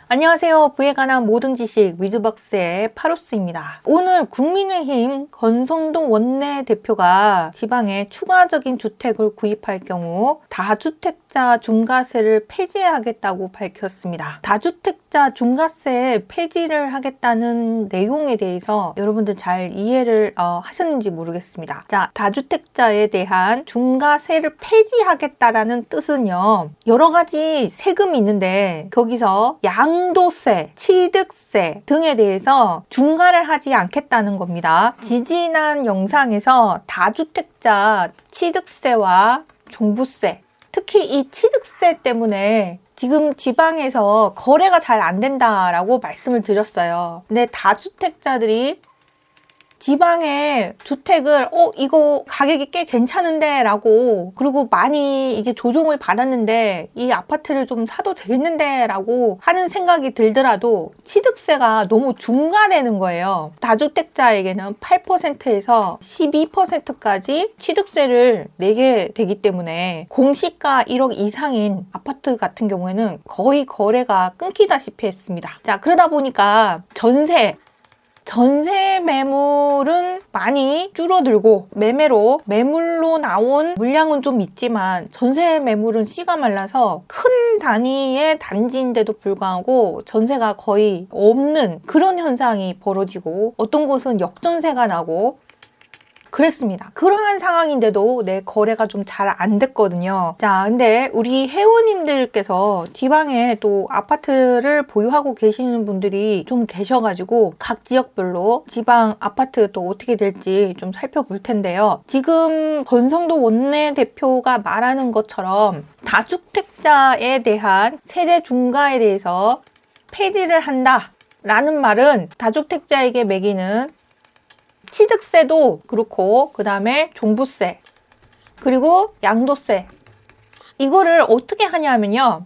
안녕하세요. 부에 관한 모든 지식 위즈박스의 파로스입니다. 오늘 국민의힘 권성동 원내대표가 지방에 추가적인 주택을 구입할 경우 다주택자 중과세를 폐지하겠다고 밝혔습니다. 다주택자 중과세 폐지를 하겠다는 내용에 대해서 여러분들 잘 이해를 하셨는지 모르겠습니다. 자, 다주택자에 대한 중과세를 폐지하겠다라는 뜻은요, 여러 가지 세금이 있는데 거기서 양도세, 취득세 등에 대해서 중과를 하지 않겠다는 겁니다. 지지난 영상에서 다주택자 취득세와 종부세, 특히 이 취득세 때문에 지금 지방에서 거래가 잘 안 된다라고 말씀을 드렸어요. 근데 다주택자들이 지방에 주택을 이거 가격이 꽤 괜찮은데 라고, 그리고 많이 이게 조정을 받았는데 이 아파트를 좀 사도 되겠는데 라고 하는 생각이 들더라도 취득세가 너무 중과되는 거예요. 다주택자에게는 8%에서 12%까지 취득세를 내게 되기 때문에 공시가 1억 이상인 아파트 같은 경우에는 거의 거래가 끊기다시피 했습니다. 자, 그러다 보니까 전세 매물은 많이 줄어들고 매물로 나온 물량은 좀 있지만 전세 매물은 씨가 말라서 큰 단위의 단지인데도 불구하고 전세가 거의 없는 그런 현상이 벌어지고 어떤 곳은 역전세가 나고 그랬습니다. 그러한 상황인데도 내 거래가 좀 잘 안 됐거든요. 자, 근데 우리 회원님들께서 지방에 또 아파트를 보유하고 계시는 분들이 좀 계셔가지고 각 지역별로 지방 아파트 또 어떻게 될지 좀 살펴볼 텐데요. 지금 권성동 원내대표가 말하는 것처럼 다주택자에 대한 세대 중과에 대해서 폐지를 한다라는 말은 다주택자에게 매기는 취득세도 그렇고, 그 다음에 종부세, 그리고 양도세, 이거를 어떻게 하냐면요,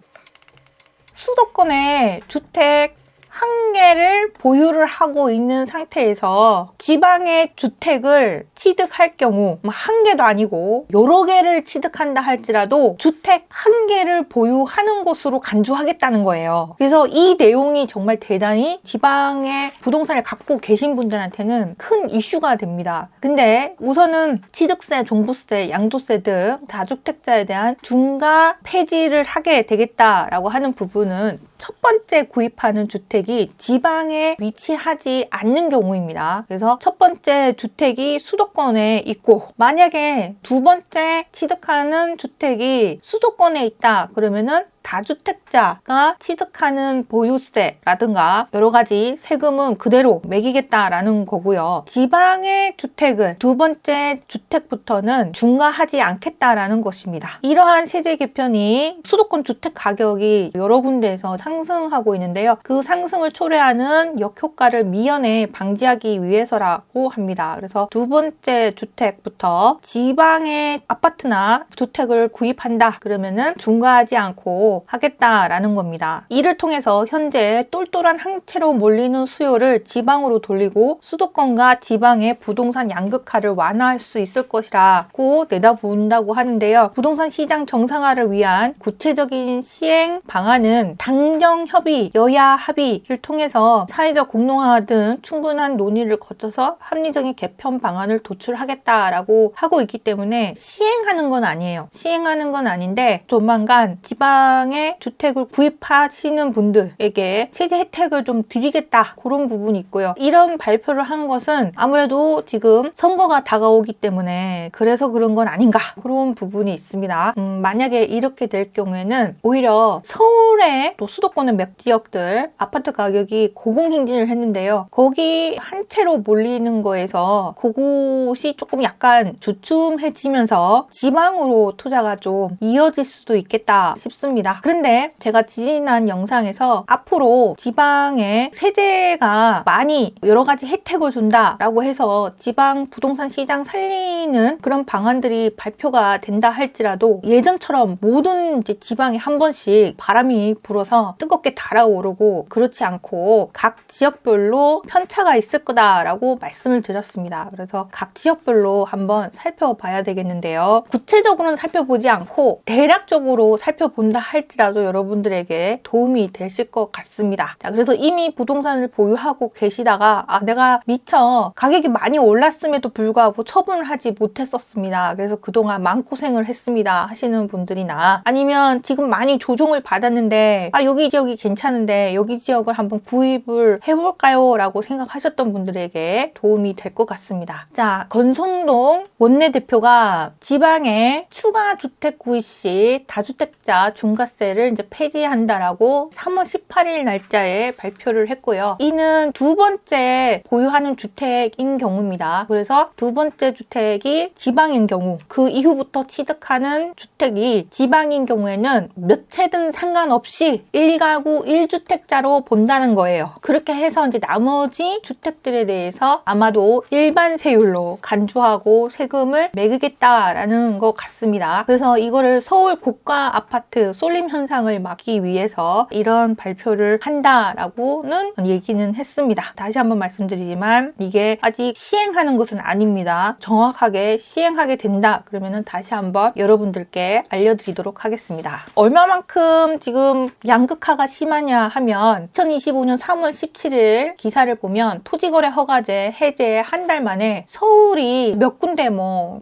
수도권에 주택 한 개를 보유를 하고 있는 상태에서 지방의 주택을 취득할 경우 한 개도 아니고 여러 개를 취득한다 할지라도 주택 한 개를 보유하는 곳으로 간주하겠다는 거예요. 그래서 이 내용이 정말 대단히 지방의 부동산을 갖고 계신 분들한테는 큰 이슈가 됩니다. 근데 우선은 취득세, 종부세, 양도세 등 다주택자에 대한 중과 폐지를 하게 되겠다라고 하는 부분은 첫 번째 구입하는 주택이 지방에 위치하지 않는 경우입니다. 그래서 첫 번째 주택이 수도권에 있고, 만약에 두 번째 취득하는 주택이 수도권에 있다 그러면은 다주택자가 취득하는 보유세라든가 여러 가지 세금은 그대로 매기겠다라는 거고요. 지방의 주택을 두 번째 주택부터는 중과하지 않겠다라는 것입니다. 이러한 세제 개편이 수도권 주택 가격이 여러 군데에서 상승하고 있는데요. 그 상승을 초래하는 역효과를 미연에 방지하기 위해서라고 합니다. 그래서 두 번째 주택부터 지방의 아파트나 주택을 구입한다 그러면은 중과하지 않고 하겠다라는 겁니다. 이를 통해서 현재 똘똘한 항체로 몰리는 수요를 지방으로 돌리고 수도권과 지방의 부동산 양극화를 완화할 수 있을 것이라고 내다본다고 하는데요. 부동산 시장 정상화를 위한 구체적인 시행 방안은 당정 협의, 여야 합의를 통해서 사회적 공론화 등 충분한 논의를 거쳐서 합리적인 개편 방안을 도출하겠다라고 하고 있기 때문에 시행하는 건 아니에요. 시행하는 건 아닌데 조만간 지방의 주택을 구입하시는 분들에게 세제 혜택을 좀 드리겠다, 그런 부분이 있고요. 이런 발표를 한 것은 아무래도 지금 선거가 다가오기 때문에 그래서 그런 건 아닌가, 그런 부분이 있습니다. 만약에 이렇게 될 경우에는 오히려 서울의 또 수도권의 몇 지역들 아파트 가격이 고공행진을 했는데요. 거기 한 채로 몰리는 거에서 그곳이 조금 약간 주춤해지면서 지방으로 투자가 좀 이어질 수도 있겠다 싶습니다. 그런데 제가 지난 영상에서 앞으로 지방에 세제가 많이 여러 가지 혜택을 준다라고 해서 지방 부동산 시장 살리는 그런 방안들이 발표가 된다 할지라도 예전처럼 모든 이제 지방에 한 번씩 바람이 불어서 뜨겁게 달아오르고 그렇지 않고 각 지역별로 편차가 있을 거다라고 말씀을 드렸습니다. 그래서 각 지역별로 한번 살펴봐야 되겠는데요. 구체적으로는 살펴보지 않고 대략적으로 살펴본다 할 할지라도 여러분들에게 도움이 되실 것 같습니다. 자, 그래서 이미 부동산을 보유하고 계시다가 내가 미처 가격이 많이 올랐음에도 불구하고 처분을 하지 못했었습니다. 그래서 그동안 마음고생을 했습니다 하시는 분들이나, 아니면 지금 많이 조정을 받았는데 여기 지역이 괜찮은데 여기 지역을 한번 구입을 해볼까요? 라고 생각하셨던 분들에게 도움이 될 것 같습니다. 자, 건성동 원내대표가 지방에 추가 주택 구입 시 다주택자 중과세를 이제 폐지한다라고 3월 18일 날짜에 발표를 했고요. 이는 두 번째 보유하는 주택인 경우입니다. 그래서 두 번째 주택이 지방인 경우, 그 이후부터 취득하는 주택이 지방인 경우에는 몇 채든 상관없이 1가구 1주택자로 본다는 거예요. 그렇게 해서 이제 나머지 주택들에 대해서 아마도 일반 세율로 간주하고 세금을 매기겠다라는 것 같습니다. 그래서 이거를 서울 고가 아파트 쏠림 현상을 막기 위해서 이런 발표를 한다라고는 얘기는 했습니다. 다시 한번 말씀드리지만 이게 아직 시행하는 것은 아닙니다. 정확하게 시행하게 된다 그러면은 다시 한번 여러분들께 알려드리도록 하겠습니다. 얼마만큼 지금 양극화가 심하냐 하면 2025년 3월 17일 기사를 보면 토지거래 허가제 해제 한 달 만에 서울이 몇 군데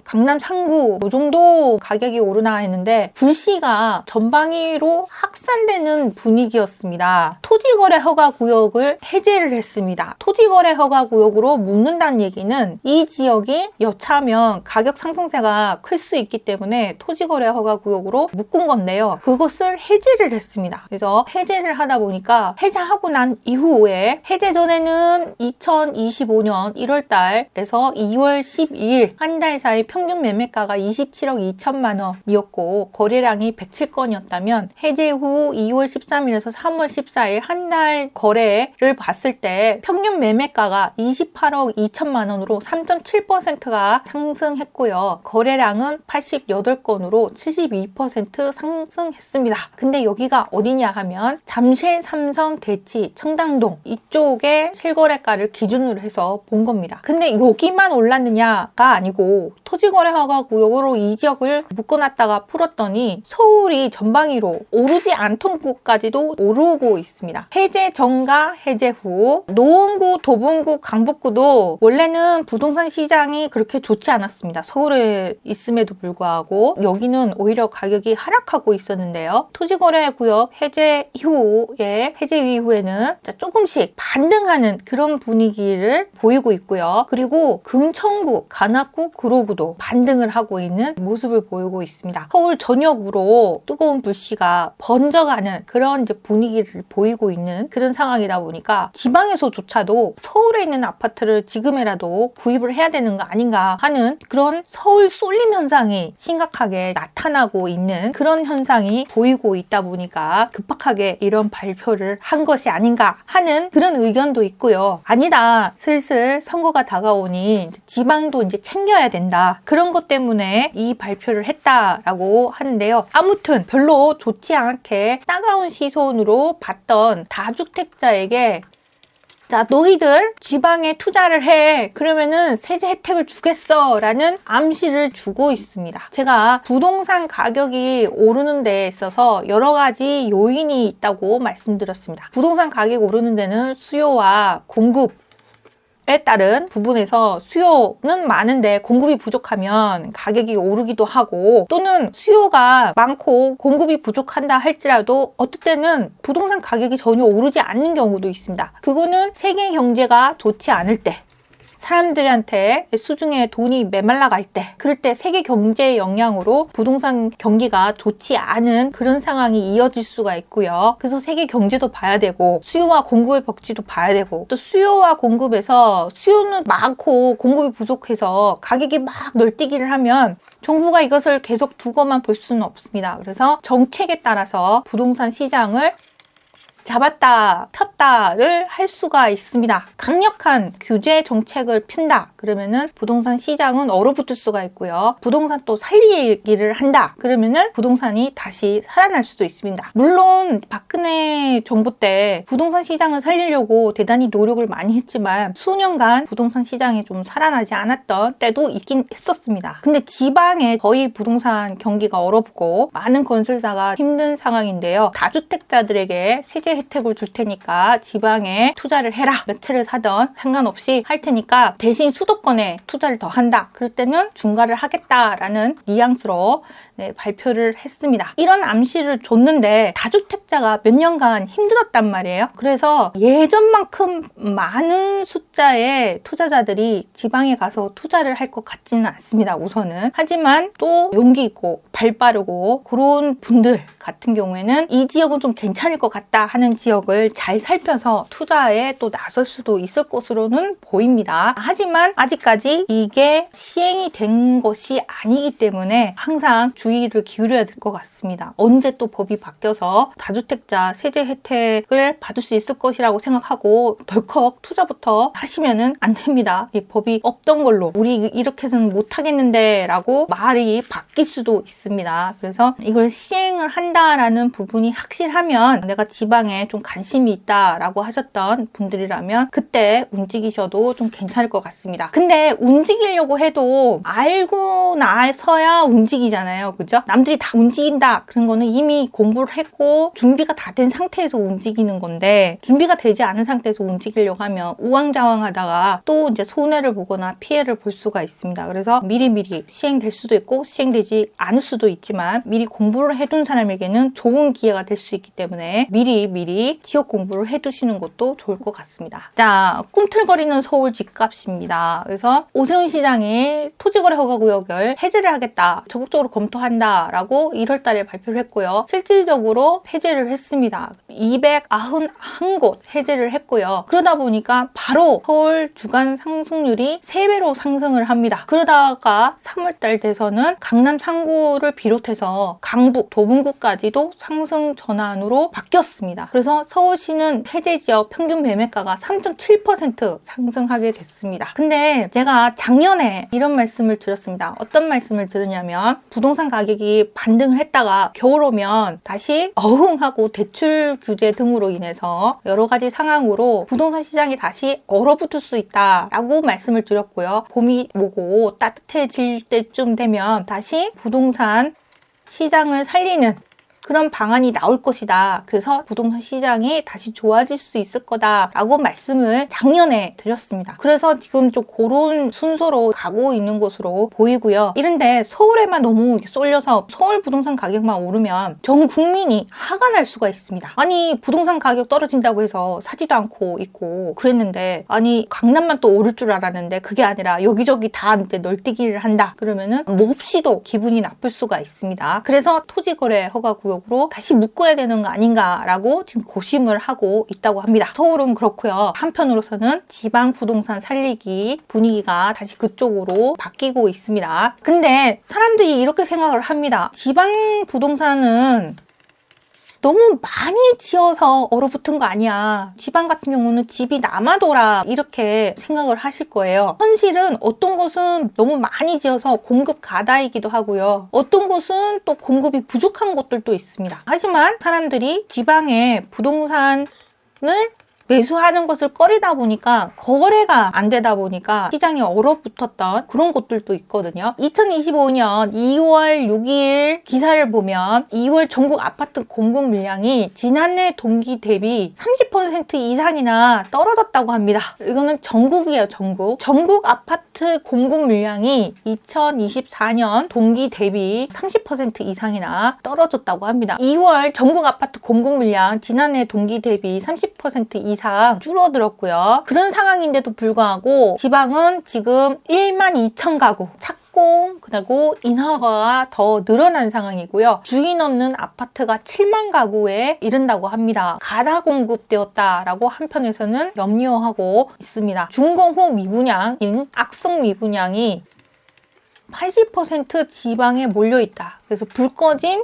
강남 상구 이 정도 가격이 오르나 했는데 불씨가 전방위로 확산되는 분위기였습니다. 토지거래 허가 구역을 해제를 했습니다. 토지거래 허가 구역으로 묶는다는 얘기는 이 지역이 여차하면 가격 상승세가 클 수 있기 때문에 토지거래 허가 구역으로 묶은 건데요. 그것을 해제를 했습니다. 그래서 해제를 하다 보니까 해제하고 난 이후에 해제 전에는 2025년 1월달에서 2월 12일 한 달 사이 평균 매매가가 27억 2천만 원이었고 거래량이 107건이었다면 해제 후 2월 13일에서 3월 14일 한 달 거래를 봤을 때 평균 매매가가 28억 2천만 원으로 3.7%가 상승했고요. 거래량은 88건으로 72% 상승했습니다. 근데 여기가 어디냐 하면 잠실, 삼성, 대치, 청담동 이쪽의 실거래가를 기준으로 해서 본 겁니다. 근데 여기만 올랐느냐가 아니고 토지거래 허가 구역으로 이 지역을 묶어놨다가 풀었더니 서울이 전방위로 오르지 않던 곳까지도 오르고 있습니다. 해제 전과 해제 후 노원구, 도봉구, 강북구도 원래는 부동산 시장이 그렇게 좋지 않았습니다. 서울에 있음에도 불구하고 여기는 오히려 가격이 하락하고 있었는데요. 토지거래 구역 해제 이후에는 조금씩 반등하는 그런 분위기를 보이고 있고요. 그리고 금천구, 관악구, 구로구도 반등을 하고 있는 모습을 보이고 있습니다. 서울 전역으로 뜨거운 불씨가 번져가는 그런 이제 분위기를 보이고 있는 그런 상황이다 보니까 지방에서조차도 서울에 있는 아파트를 지금이라도 구입을 해야 되는 거 아닌가 하는 그런 서울 쏠림 현상이 심각하게 나타나고 있는 그런 현상이 보이고 있다 보니까 급박하게 이런 발표를 한 것이 아닌가 하는 그런 의견도 있고요. 아니다, 슬슬 선거가 다가오니 지방도 이제 챙겨야 된다, 그런 것 때문에 이 발표를 했다라고 하는데요. 아무튼 별로 좋지 않게 따가운 시선으로 봤던 다주택자에게 자, 너희들 지방에 투자를 해. 그러면은 세제 혜택을 주겠어. 라는 암시를 주고 있습니다. 제가 부동산 가격이 오르는 데에 있어서 여러 가지 요인이 있다고 말씀드렸습니다. 부동산 가격이 오르는 데는 수요와 공급 에 따른 부분에서 수요는 많은데 공급이 부족하면 가격이 오르기도 하고, 또는 수요가 많고 공급이 부족한다 할지라도 어떨 때는 부동산 가격이 전혀 오르지 않는 경우도 있습니다. 그거는 세계 경제가 좋지 않을 때, 사람들한테 수중에 돈이 메말라갈 때, 그럴 때 세계 경제의 영향으로 부동산 경기가 좋지 않은 그런 상황이 이어질 수가 있고요. 그래서 세계 경제도 봐야 되고 수요와 공급의 벽지도 봐야 되고, 또 수요와 공급에서 수요는 많고 공급이 부족해서 가격이 막 널뛰기를 하면 정부가 이것을 계속 두고만 볼 수는 없습니다. 그래서 정책에 따라서 부동산 시장을 잡았다 폈다 왔다를 할 수가 있습니다. 강력한 규제 정책을 핀다. 그러면은 부동산 시장은 얼어붙을 수가 있고요. 부동산 또 살리기를 한다. 그러면은 부동산이 다시 살아날 수도 있습니다. 물론 박근혜 정부 때 부동산 시장을 살리려고 대단히 노력을 많이 했지만 수년간 부동산 시장이 좀 살아나지 않았던 때도 있긴 했었습니다. 근데 지방에 거의 부동산 경기가 얼어붙고 많은 건설사가 힘든 상황인데요. 다주택자들에게 세제 혜택을 줄 테니까 지방에 투자를 해라. 몇 채를 사던 상관없이 할 테니까 대신 수도권에 투자를 더 한다. 그럴 때는 중과를 하겠다라는 뉘앙스로 발표를 했습니다. 이런 암시를 줬는데 다주택자가 몇 년간 힘들었단 말이에요. 그래서 예전만큼 많은 숫자의 투자자들이 지방에 가서 투자를 할 것 같지는 않습니다. 우선은. 하지만 또 용기 있고 발 빠르고 그런 분들 같은 경우에는 이 지역은 좀 괜찮을 것 같다 하는 지역을 잘 살펴서 투자에 또 나설 수도 있을 것으로는 보입니다. 하지만 아직까지 이게 시행이 된 것이 아니기 때문에 항상 주의를 기울여야 될 것 같습니다. 언제 또 법이 바뀌어서 다주택자 세제 혜택을 받을 수 있을 것이라고 생각하고 덜컥 투자부터 하시면은 안 됩니다. 이 법이 없던 걸로 우리 이렇게는 못하겠는데 라고 말이 바뀔 수도 있습니다. 그래서 이걸 시행을 한다라는 부분이 확실하면 내가 지방에 좀 관심이 있다라고 하셨던 분들이라면 그때 움직이셔도 좀 괜찮을 것 같습니다. 근데 움직이려고 해도 알고 나서야 움직이잖아요. 그죠? 남들이 다 움직인다. 그런 거는 이미 공부를 했고 준비가 다 된 상태에서 움직이는 건데 준비가 되지 않은 상태에서 움직이려고 하면 우왕좌왕하다가 또 이제 손해를 보거나 피해를 볼 수가 있습니다. 그래서 미리미리 시행될 수도 있고 시행되지 않을 수도 있지만 미리 공부를 해둔 사람에게는 좋은 기회가 될 수 있기 때문에 미리 지역 공부를 해두시는 것도 좋을 것 같습니다. 자, 꿈틀거리는 서울 집값입니다. 그래서 오세훈 시장이 토지거래 허가구역을 해제를 하겠다, 적극적으로 검토한다라고 1월 달에 발표를 했고요. 실질적으로 해제를 했습니다. 291곳 해제를 했고요. 그러다 보니까 바로 서울 주간 상승률이 3배로 상승을 합니다. 그러다가 3월달 돼서는 강남 3구를 비롯해서 강북, 도봉구까지도 상승 전환으로 바뀌었습니다. 그래서 서울시는 해제 지역 평균 매매가가 3.7% 상승하게 됐습니다. 근데 제가 작년에 이런 말씀을 드렸습니다. 어떤 말씀을 드렸냐면 부동산 가격이 반등을 했다가 겨울 오면 다시 어흥하고 대출 규제 등으로 인해서 여러 가지 상황으로 부동산 시장이 다시 얼어붙을 수 있다라고 말씀을 드렸고요. 봄이 오고 따뜻해질 때쯤 되면 다시 부동산 시장을 살리는 그런 방안이 나올 것이다. 그래서 부동산 시장이 다시 좋아질 수 있을 거다라고 말씀을 작년에 드렸습니다. 그래서 지금 좀 그런 순서로 가고 있는 것으로 보이고요. 이런데 서울에만 너무 쏠려서 서울 부동산 가격만 오르면 전 국민이 화가 날 수가 있습니다. 아니 부동산 가격 떨어진다고 해서 사지도 않고 있고 그랬는데 아니 강남만 또 오를 줄 알았는데 그게 아니라 여기저기 다 이제 널뛰기를 한다. 그러면은 몹시도 기분이 나쁠 수가 있습니다. 그래서 토지거래 허가구역 으로 다시 묶어야 되는 거 아닌가라고 지금 고심을 하고 있다고 합니다. 서울은 그렇고요. 한편으로서는 지방 부동산 살리기 분위기가 다시 그쪽으로 바뀌고 있습니다. 근데 사람들이 이렇게 생각을 합니다. 지방 부동산은 너무 많이 지어서 얼어붙은 거 아니야. 지방 같은 경우는 집이 남아돌아 이렇게 생각을 하실 거예요. 현실은 어떤 곳은 너무 많이 지어서 공급 가다이기도 하고요. 어떤 곳은 또 공급이 부족한 곳들도 있습니다. 하지만 사람들이 지방에 부동산을 매수하는 것을 꺼리다 보니까 거래가 안 되다 보니까 시장이 얼어붙었던 그런 곳들도 있거든요. 2025년 2월 6일 기사를 보면 2월 전국 아파트 공급 물량이 지난해 동기 대비 30% 이상이나 떨어졌다고 합니다. 이거는 전국이에요. 전국 아파트 공급 물량이 2024년 동기 대비 30% 이상이나 떨어졌다고 합니다. 2월 전국 아파트 공급 물량 지난해 동기 대비 30% 이상 줄어들었고요. 그런 상황인데도 불구하고 지방은 지금 12,000 가구 착공 그리고 인허가가 더 늘어난 상황이고요. 주인 없는 아파트가 7만 가구에 이른다고 합니다. 가다 공급되었다라고 한편에서는 염려하고 있습니다. 준공후 미분양인 악성 미분양이 80% 지방에 몰려있다. 그래서 불 꺼진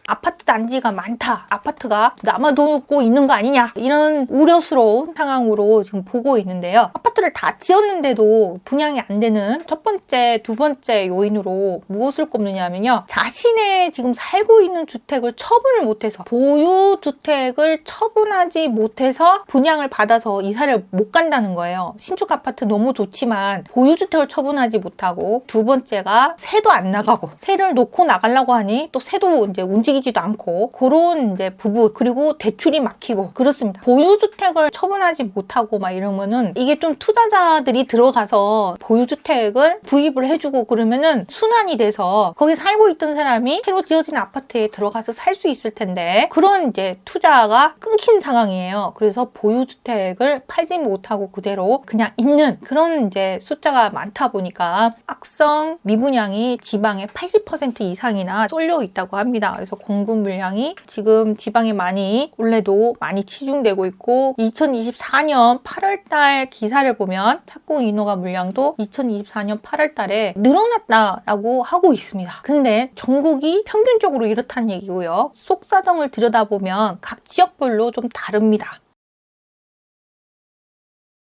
아파트 단지가 많다, 아파트가 남아도고 있는 거 아니냐, 이런 우려스러운 상황으로 지금 보고 있는데요. 아파트를 다 지었는데도 분양이 안 되는 첫 번째, 두 번째 요인으로 무엇을 꼽느냐면요, 자신의 지금 살고 있는 주택을 처분을 못해서, 보유주택을 처분하지 못해서 분양을 받아서 이사를 못 간다는 거예요. 신축 아파트 너무 좋지만 보유주택을 처분하지 못하고, 두 번째가 세도 안 나가고, 세를 놓고 나가려고 하니 또 세도 이제 움직이지도 않고, 그런 이제 부분, 그리고 대출이 막히고 그렇습니다. 보유주택을 처분하지 못하고 막 이러면은 이게 좀 투자자들이 들어가서 보유주택을 구입을 해주고 그러면은 순환이 돼서 거기 살고 있던 사람이 새로 지어진 아파트에 들어가서 살 수 있을 텐데, 그런 이제 투자가 끊긴 상황이에요. 그래서 보유주택을 팔지 못하고 그대로 그냥 있는 그런 이제 숫자가 많다 보니까 악성 미분양이 지방에 80% 이상이나 쏠려 있다고 합니다. 그래서 공급 물량이 지금 지방에 많이, 올해도 많이 치중되고 있고, 2024년 8월달 기사를 보면 착공 인허가 물량도 2024년 8월달에 늘어났다라고 하고 있습니다. 근데 전국이 평균적으로 이렇다는 얘기고요. 속사정을 들여다보면 각 지역별로 좀 다릅니다.